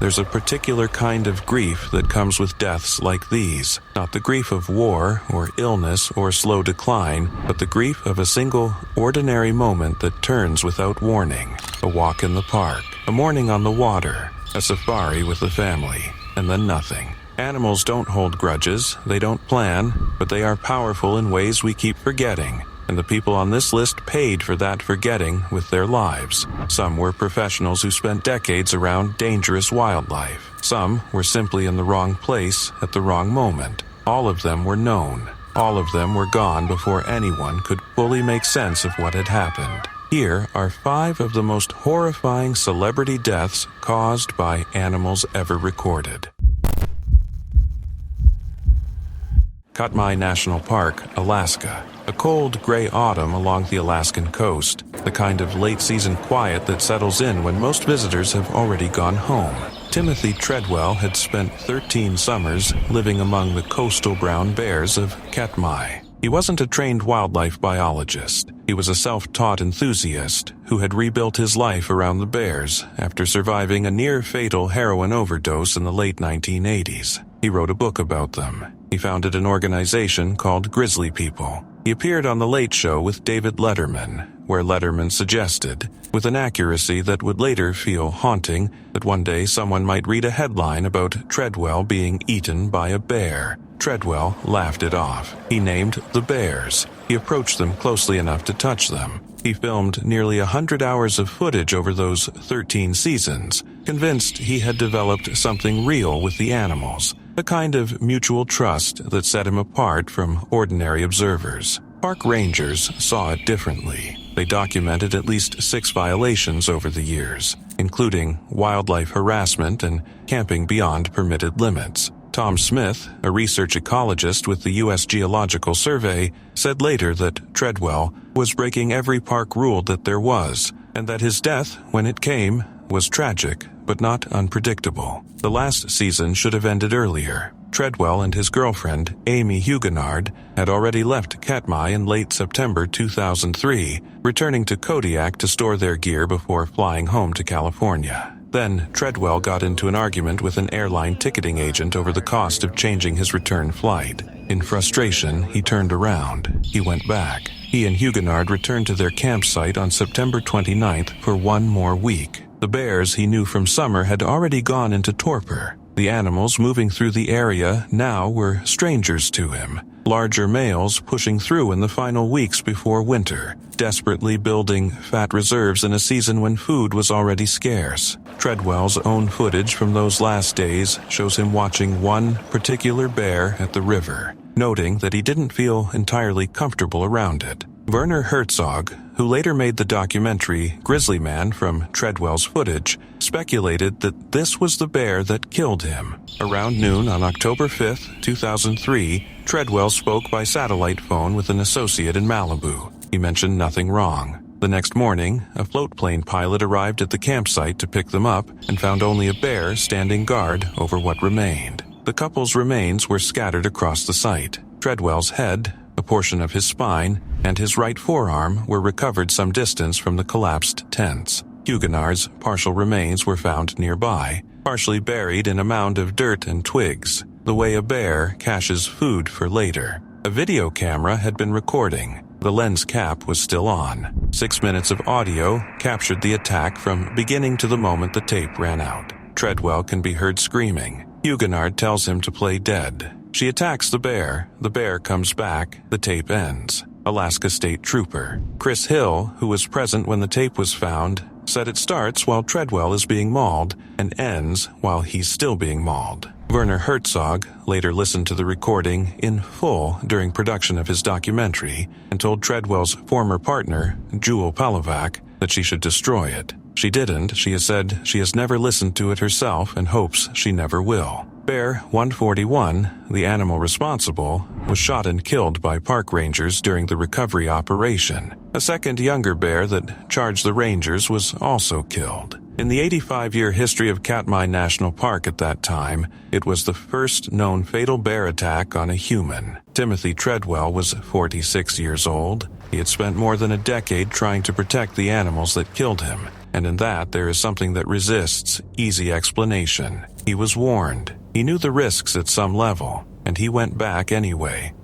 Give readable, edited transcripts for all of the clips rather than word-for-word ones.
there's a particular kind of grief that comes with deaths like these. Not the grief of war or illness or slow decline, but the grief of a single, ordinary moment that turns without warning. A walk in the park, a morning on the water, a safari with the family, and then nothing. Animals don't hold grudges, they don't plan, but they are powerful in ways we keep forgetting. And the people on this list paid for that forgetting with their lives. Some were professionals who spent decades around dangerous wildlife. Some were simply in the wrong place at the wrong moment. All of them were known. All of them were gone before anyone could fully make sense of what had happened. Here are 5 of the most horrifying celebrity deaths caused by animals ever recorded. Katmai National Park, Alaska. A cold, gray autumn along the Alaskan coast, the kind of late-season quiet that settles in when most visitors have already gone home. Timothy Treadwell had spent 13 summers living among the coastal brown bears of Katmai. He wasn't a trained wildlife biologist. He was a self-taught enthusiast who had rebuilt his life around the bears after surviving a near-fatal heroin overdose in the late 1980s. He wrote a book about them. He founded an organization called Grizzly People. He appeared on The Late Show with David Letterman, where Letterman suggested, with an accuracy that would later feel haunting, that one day someone might read a headline about Treadwell being eaten by a bear. Treadwell laughed it off. He named the bears. He approached them closely enough to touch them. He filmed nearly 100 hours of footage over those 13 seasons, convinced he had developed something real with the animals, a kind of mutual trust that set him apart from ordinary observers. Park rangers saw it differently. They documented at least 6 violations over the years, including wildlife harassment and camping beyond permitted limits. Tom Smith, a research ecologist with the U.S. Geological Survey, said later that Treadwell was breaking every park rule that there was, and that his death, when it came, was tragic, but not unpredictable. The last season should have ended earlier. Treadwell and his girlfriend, Amy Huguenard, had already left Katmai in late September 2003, returning to Kodiak to store their gear before flying home to California. Then, Treadwell got into an argument with an airline ticketing agent over the cost of changing his return flight. In frustration, he turned around. He went back. He and Huguenard returned to their campsite on September 29th for one more week. The bears he knew from summer had already gone into torpor. The animals moving through the area now were strangers to him. Larger males pushing through in the final weeks before winter, desperately building fat reserves in a season when food was already scarce. Treadwell's own footage from those last days shows him watching one particular bear at the river, noting that he didn't feel entirely comfortable around it. Werner Herzog, who later made the documentary Grizzly Man from Treadwell's footage, speculated that this was the bear that killed him. Around noon on October 5, 2003, Treadwell spoke by satellite phone with an associate in Malibu. He mentioned nothing wrong. The next morning, a float plane pilot arrived at the campsite to pick them up and found only a bear standing guard over what remained. The couple's remains were scattered across the site. Treadwell's head, a portion of his spine, and his right forearm were recovered some distance from the collapsed tents. Huguenard's partial remains were found nearby, partially buried in a mound of dirt and twigs, the way a bear caches food for later. A video camera had been recording. The lens cap was still on. 6 minutes of audio captured the attack from beginning to the moment the tape ran out. Treadwell can be heard screaming. Huguenard tells him to play dead. She attacks the bear comes back, the tape ends. Alaska State Trooper Chris Hill, who was present when the tape was found, said it starts while Treadwell is being mauled and ends while he's still being mauled. Werner Herzog later listened to the recording in full during production of his documentary and told Treadwell's former partner, Jewel Palovac, that she should destroy it. She didn't. She has said she has never listened to it herself and hopes she never will. Bear 141, the animal responsible, was shot and killed by park rangers during the recovery operation. A second younger bear that charged the rangers was also killed. In the 85-year history of Katmai National Park at that time, it was the first known fatal bear attack on a human. Timothy Treadwell was 46 years old. He had spent more than a decade trying to protect the animals that killed him. and in that there is something that resists easy explanation. He was warned. He knew the risks at some level, and he went back anyway.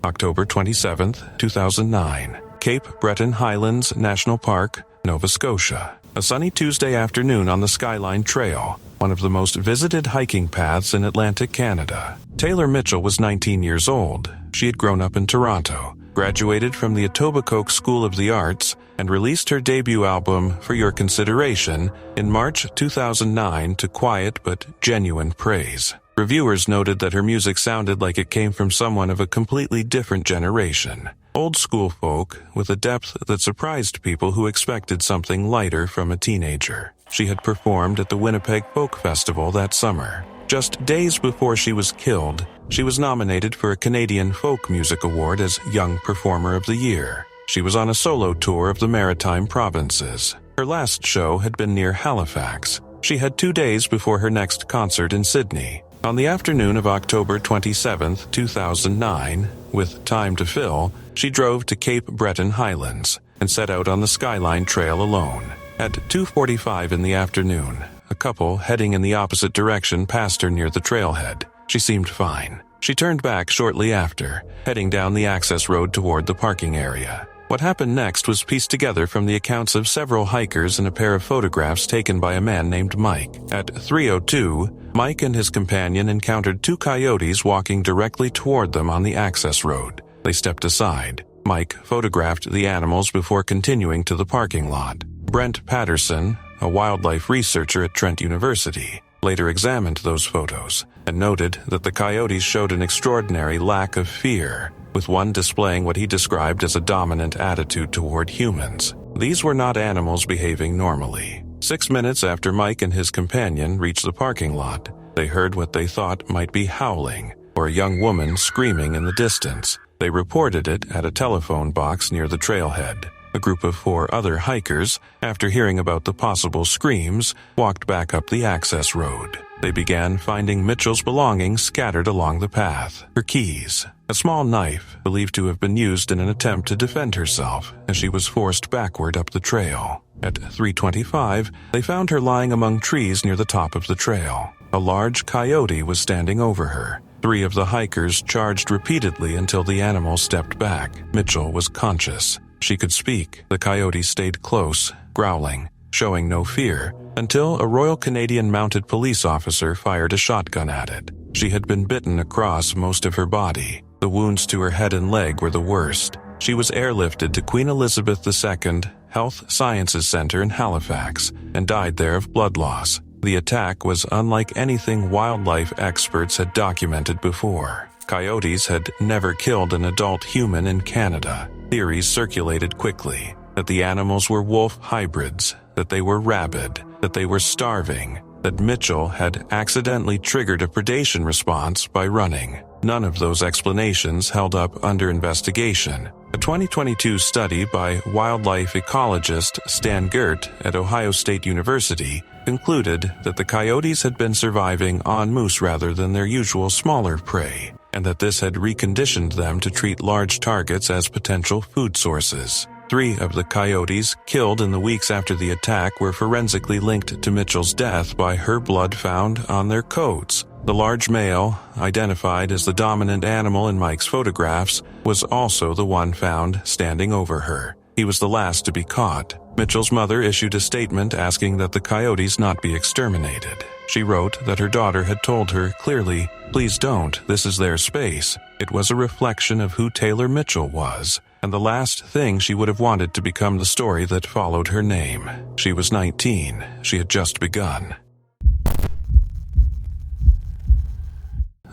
October 27, 2009. Cape Breton Highlands National Park, Nova Scotia. A sunny Tuesday afternoon on the Skyline Trail, one of the most visited hiking paths in Atlantic Canada. Taylor Mitchell was 19 years old. She had grown up in Toronto, graduated from the Etobicoke School of the Arts, and released her debut album, For Your Consideration, in March 2009 to quiet but genuine praise. Reviewers noted that her music sounded like it came from someone of a completely different generation. Old school folk with a depth that surprised people who expected something lighter from a teenager. She had performed at the Winnipeg Folk Festival that summer. Just days before she was killed, she was nominated for a Canadian Folk Music Award as Young Performer of the Year. She was on a solo tour of the Maritime Provinces. Her last show had been near Halifax. She had 2 days before her next concert in Sydney. On the afternoon of October 27, 2009, with time to fill, she drove to Cape Breton Highlands and set out on the Skyline Trail alone. At 2:45 in the afternoon, a couple heading in the opposite direction passed her near the trailhead. She seemed fine. She turned back shortly after, heading down the access road toward the parking area. What happened next was pieced together from the accounts of several hikers and a pair of photographs taken by a man named Mike. At 3:02, Mike and his companion encountered 2 coyotes walking directly toward them on the access road. They stepped aside. Mike photographed the animals before continuing to the parking lot. Brent Patterson, a wildlife researcher at Trent University, later examined those photos and noted that the coyotes showed an extraordinary lack of fear, with one displaying what he described as a dominant attitude toward humans. These were not animals behaving normally. 6 minutes after Mike and his companion reached the parking lot, they heard what they thought might be howling, or a young woman screaming in the distance. They reported it at a telephone box near the trailhead. A group of 4 other hikers, after hearing about the possible screams, walked back up the access road. They began finding Mitchell's belongings scattered along the path. Her keys, a small knife believed to have been used in an attempt to defend herself as she was forced backward up the trail. At 3:25, they found her lying among trees near the top of the trail. A large coyote was standing over her. 3 of the hikers charged repeatedly until the animal stepped back. Mitchell was conscious. She could speak. The coyote stayed close, growling, showing no fear, until a Royal Canadian Mounted Police officer fired a shotgun at it. She had been bitten across most of her body. The wounds to her head and leg were the worst. She was airlifted to Queen Elizabeth II Health Sciences Center in Halifax and died there of blood loss. The attack was unlike anything wildlife experts had documented before. Coyotes had never killed an adult human in Canada. Theories circulated quickly that the animals were wolf hybrids, that they were rabid, that they were starving, that Mitchell had accidentally triggered a predation response by running. None of those explanations held up under investigation. A 2022 study by wildlife ecologist Stan Gert at Ohio State University concluded that the coyotes had been surviving on moose rather than their usual smaller prey, and that this had reconditioned them to treat large targets as potential food sources. 3 of the coyotes killed in the weeks after the attack were forensically linked to Mitchell's death by her blood found on their coats. The large male, identified as the dominant animal in Mike's photographs, was also the one found standing over her. He was the last to be caught. Mitchell's mother issued a statement asking that the coyotes not be exterminated. She wrote that her daughter had told her clearly, "Please don't, this is their space." It was a reflection of who Taylor Mitchell was, and the last thing she would have wanted to become the story that followed her name. She was 19. She had just begun.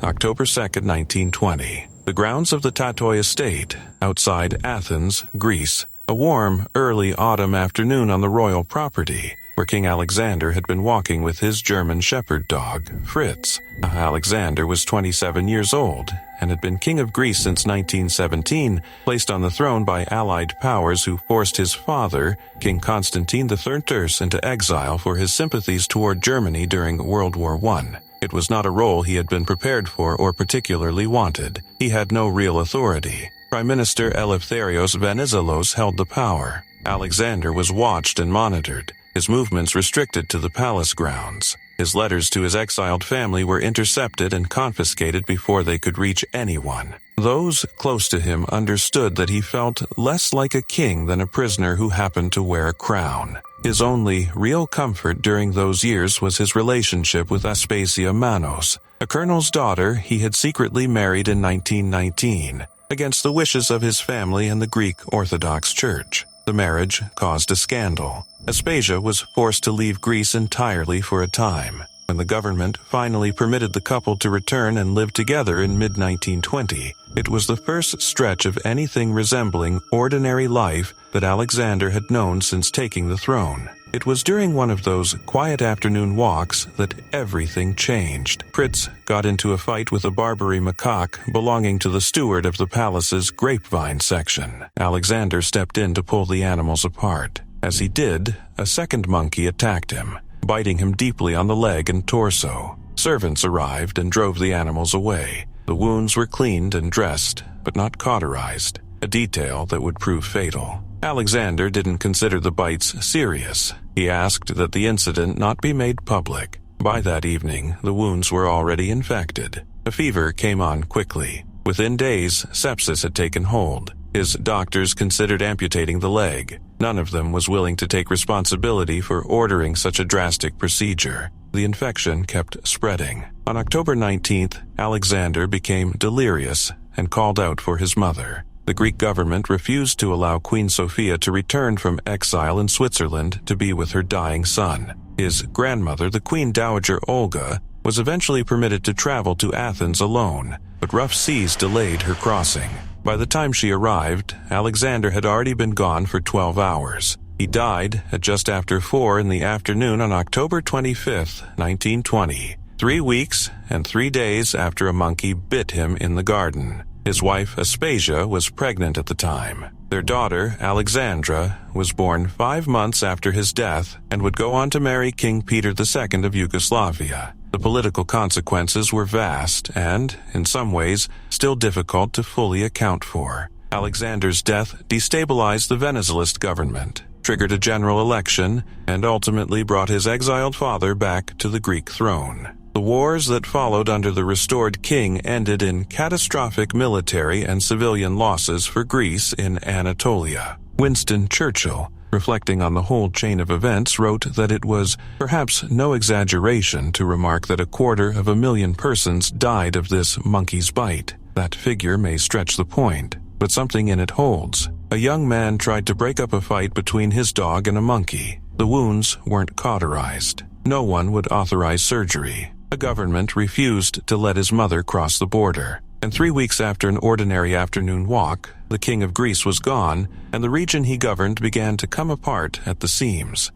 October 2, 1920. The grounds of the Tatoi estate, outside Athens, Greece. A warm, early autumn afternoon on the royal property, where King Alexander had been walking with his German shepherd dog, Fritz. Alexander was 27 years old and had been king of Greece since 1917, placed on the throne by Allied powers who forced his father, King Constantine III, into exile for his sympathies toward Germany during World War I. It was not a role he had been prepared for or particularly wanted. He had no real authority. Prime Minister Eleftherios Venizelos held the power. Alexander was watched and monitored, his movements restricted to the palace grounds. His letters to his exiled family were intercepted and confiscated before they could reach anyone. Those close to him understood that he felt less like a king than a prisoner who happened to wear a crown. His only real comfort during those years was his relationship with Aspasia Manos, a colonel's daughter he had secretly married in 1919, against the wishes of his family and the Greek Orthodox Church. The marriage caused a scandal. Aspasia was forced to leave Greece entirely for a time. When the government finally permitted the couple to return and live together in mid-1920, it was the first stretch of anything resembling ordinary life that Alexander had known since taking the throne. It was during one of those quiet afternoon walks that everything changed. Fritz got into a fight with a Barbary macaque belonging to the steward of the palace's grapevine section. Alexander stepped in to pull the animals apart. As he did, a second monkey attacked him, biting him deeply on the leg and torso. Servants arrived and drove the animals away. The wounds were cleaned and dressed, but not cauterized, a detail that would prove fatal. Alexander didn't consider the bites serious. He asked that the incident not be made public. By that evening, the wounds were already infected. A fever came on quickly. Within days, sepsis had taken hold. His doctors considered amputating the leg. None of them was willing to take responsibility for ordering such a drastic procedure. The infection kept spreading. On October 19th, Alexander became delirious and called out for his mother. The Greek government refused to allow Queen Sophia to return from exile in Switzerland to be with her dying son. His grandmother, the Queen Dowager Olga, was eventually permitted to travel to Athens alone, but rough seas delayed her crossing. By the time she arrived, Alexander had already been gone for 12 hours. He died at just after 4 in the afternoon on October 25, 1920, 3 weeks and 3 days after a monkey bit him in the garden. His wife, Aspasia, was pregnant at the time. Their daughter, Alexandra, was born 5 months after his death and would go on to marry King Peter II of Yugoslavia. The political consequences were vast and, in some ways, still difficult to fully account for. Alexander's death destabilized the Venizelist government, triggered a general election, and ultimately brought his exiled father back to the Greek throne. The wars that followed under the restored king ended in catastrophic military and civilian losses for Greece in Anatolia. Winston Churchill, reflecting on the whole chain of events, wrote that it was perhaps no exaggeration to remark that 250,000 persons died of this monkey's bite. That figure may stretch the point, but something in it holds. A young man tried to break up a fight between his dog and a monkey. The wounds weren't cauterized. No one would authorize surgery. The government refused to let his mother cross the border. And 3 weeks after an ordinary afternoon walk, the king of Greece was gone, and the region he governed began to come apart at the seams.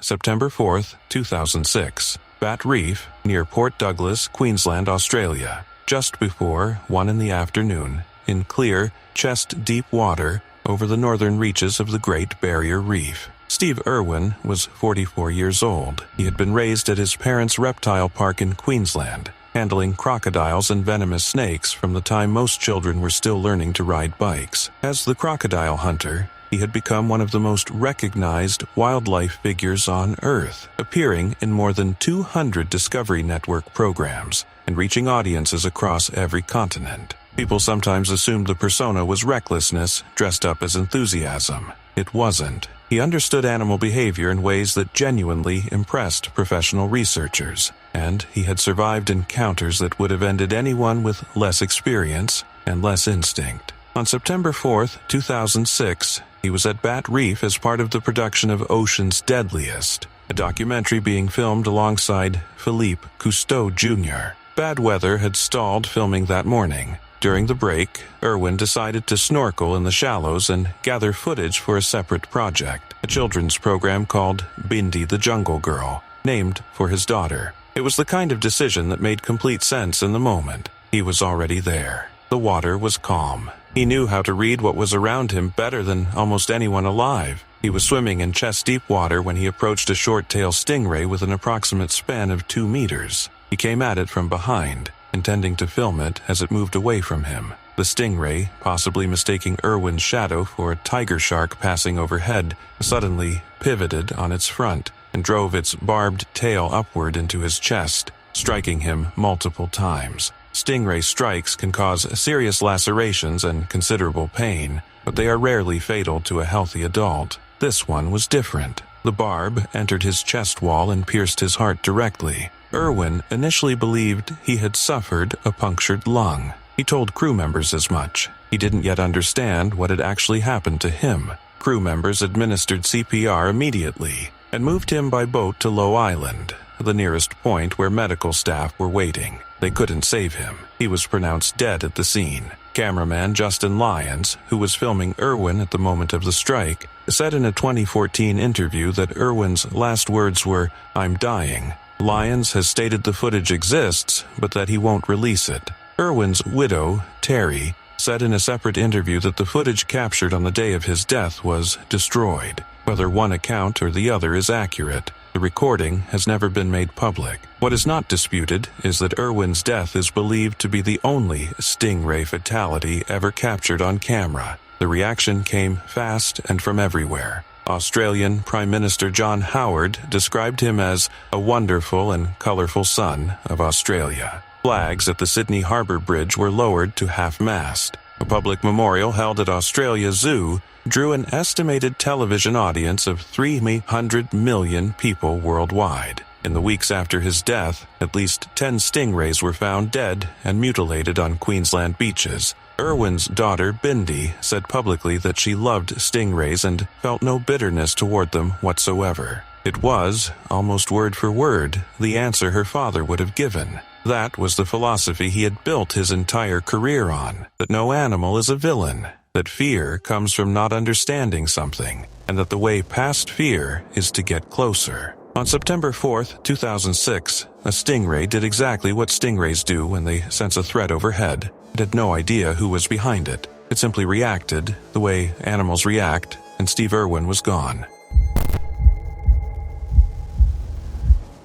September 4th, 2006. Bat Reef, near Port Douglas, Queensland, Australia. Just before 1 in the afternoon, in clear, chest-deep water over the northern reaches of the Great Barrier Reef. Steve Irwin was 44 years old. He had been raised at his parents' reptile park in Queensland, handling crocodiles and venomous snakes from the time most children were still learning to ride bikes. As the crocodile hunter, he had become one of the most recognized wildlife figures on Earth, appearing in more than 200 Discovery Network programs and reaching audiences across every continent. People sometimes assumed the persona was recklessness dressed up as enthusiasm. It wasn't. He understood animal behavior in ways that genuinely impressed professional researchers, and he had survived encounters that would have ended anyone with less experience and less instinct. On September 4th, 2006, he was at Bat Reef as part of the production of Ocean's Deadliest, a documentary being filmed alongside Philippe Cousteau Jr. Bad weather had stalled filming that morning. During the break, Irwin decided to snorkel in the shallows and gather footage for a separate project, a children's program called Bindi the Jungle Girl, named for his daughter. It was the kind of decision that made complete sense in the moment. He was already there. The water was calm. He knew how to read what was around him better than almost anyone alive. He was swimming in chest-deep water when he approached a short-tailed stingray with an approximate span of 2 meters. He He came at it from behind, intending to film it as it moved away from him. The stingray, possibly mistaking Irwin's shadow for a tiger shark passing overhead, suddenly pivoted on its front and drove its barbed tail upward into his chest, striking him multiple times. Stingray strikes can cause serious lacerations and considerable pain, but they are rarely fatal to a healthy adult. This one was different. The barb entered his chest wall and pierced his heart directly. Irwin initially believed he had suffered a punctured lung. He told crew members as much. He didn't yet understand what had actually happened to him. Crew members administered CPR immediately and moved him by boat to Low Island, the nearest point where medical staff were waiting. They couldn't save him. He was pronounced dead at the scene. Cameraman Justin Lyons, who was filming Irwin at the moment of the strike, said in a 2014 interview that Irwin's last words were, "I'm dying." Lyons has stated the footage exists, but that he won't release it. Irwin's widow, Terry, said in a separate interview that the footage captured on the day of his death was destroyed. Whether one account or the other is accurate, the recording has never been made public. What is not disputed is that Irwin's death is believed to be the only stingray fatality ever captured on camera. The reaction came fast and from everywhere. Australian Prime Minister John Howard described him as a wonderful and colourful son of Australia. Flags at the Sydney Harbour Bridge were lowered to half-mast. A public memorial held at Australia Zoo drew an estimated television audience of 300 million people worldwide. In the weeks after his death, at least 10 stingrays were found dead and mutilated on Queensland beaches. Irwin's daughter, Bindi, said publicly that she loved stingrays and felt no bitterness toward them whatsoever. It was, almost word for word, the answer her father would have given. That was the philosophy he had built his entire career on, that no animal is a villain, that fear comes from not understanding something, and that the way past fear is to get closer. On September 4th, 2006, a stingray did exactly what stingrays do when they sense a threat overhead. It had no idea who was behind it. It simply reacted the way animals react, and Steve Irwin was gone.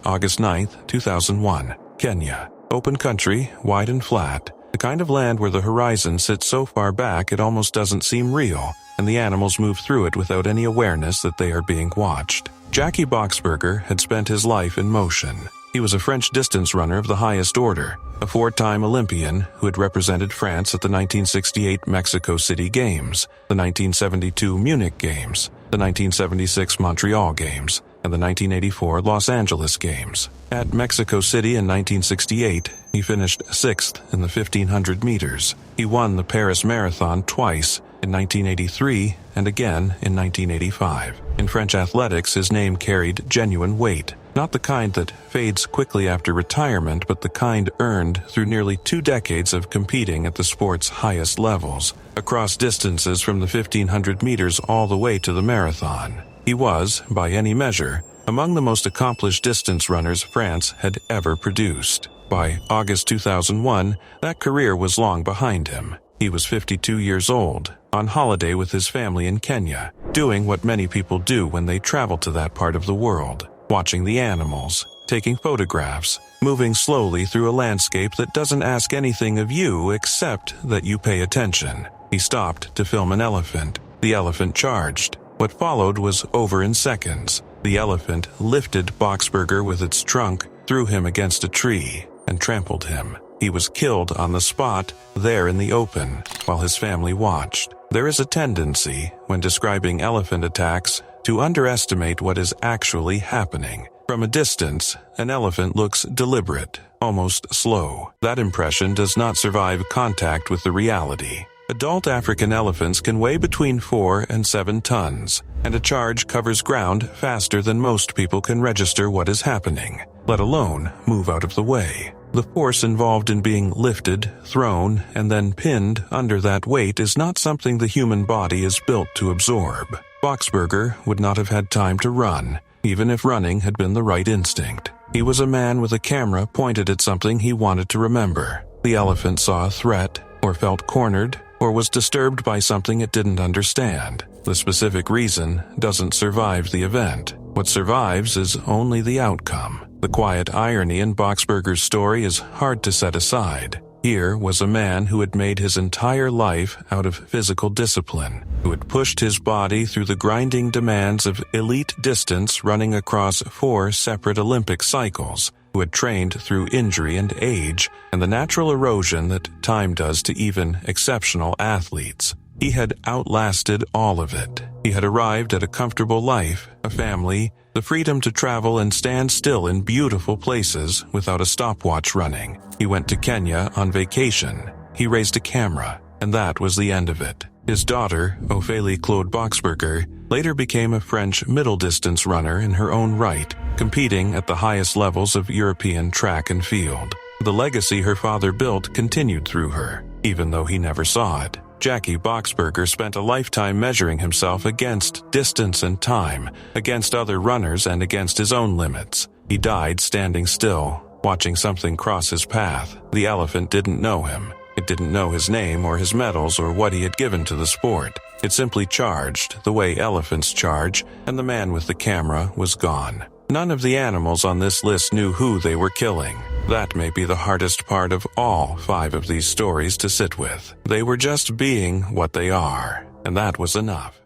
August 9th, 2001. Kenya. Open country, wide and flat. The kind of land where the horizon sits so far back it almost doesn't seem real, and the animals move through it without any awareness that they are being watched. Jackie Boxberger had spent his life in motion. He was a French distance runner of the highest order, a four-time Olympian who had represented France at the 1968 Mexico City Games, the 1972 Munich Games, the 1976 Montreal Games, and the 1984 Los Angeles Games. At Mexico City in 1968, he finished 6th in the 1500 meters. He won the Paris Marathon twice, in 1983 and again in 1985. In French athletics, his name carried genuine weight, not the kind that fades quickly after retirement, but the kind earned through nearly 2 decades of competing at the sport's highest levels, across distances from the 1500 meters all the way to the marathon. He was, by any measure, among the most accomplished distance runners France had ever produced. By August 2001, that career was long behind him. He was 52 years old, on holiday with his family in Kenya, doing what many people do when they travel to that part of the world, watching the animals, taking photographs, moving slowly through a landscape that doesn't ask anything of you except that you pay attention. He stopped to film an elephant. The elephant charged. What followed was over in seconds. The elephant lifted Boxberger with its trunk, threw him against a tree, and trampled him. He was killed on the spot, there in the open, while his family watched. There is a tendency, when describing elephant attacks, to underestimate what is actually happening. From a distance, an elephant looks deliberate, almost slow. That impression does not survive contact with the reality. Adult African elephants can weigh between 4 and 7 tons, and a charge covers ground faster than most people can register what is happening, let alone move out of the way. The force involved in being lifted, thrown, and then pinned under that weight is not something the human body is built to absorb. Boxberger would not have had time to run, even if running had been the right instinct. He was a man with a camera pointed at something he wanted to remember. The elephant saw a threat, or felt cornered, or was disturbed by something it didn't understand. The specific reason doesn't survive the event. What survives is only the outcome. The quiet irony in Boxberger's story is hard to set aside. Here was a man who had made his entire life out of physical discipline, who had pushed his body through the grinding demands of elite distance running across 4 separate Olympic cycles, who had trained through injury and age and the natural erosion that time does to even exceptional athletes. He had outlasted all of it. He had arrived at a comfortable life, a family, the freedom to travel and stand still in beautiful places without a stopwatch running. He went to Kenya on vacation. He raised a camera, and that was the end of it. His daughter, Ophélie Claude Boxberger, later became a French middle-distance runner in her own right, competing at the highest levels of European track and field. The legacy her father built continued through her, even though he never saw it. Jackie Boxberger spent a lifetime measuring himself against distance and time, against other runners and against his own limits. He died standing still, watching something cross his path. The elephant didn't know him. It didn't know his name or his medals or what he had given to the sport. It simply charged, the way elephants charge, and the man with the camera was gone. None of the animals on this list knew who they were killing. That may be the hardest part of all 5 of these stories to sit with. They were just being what they are, and that was enough.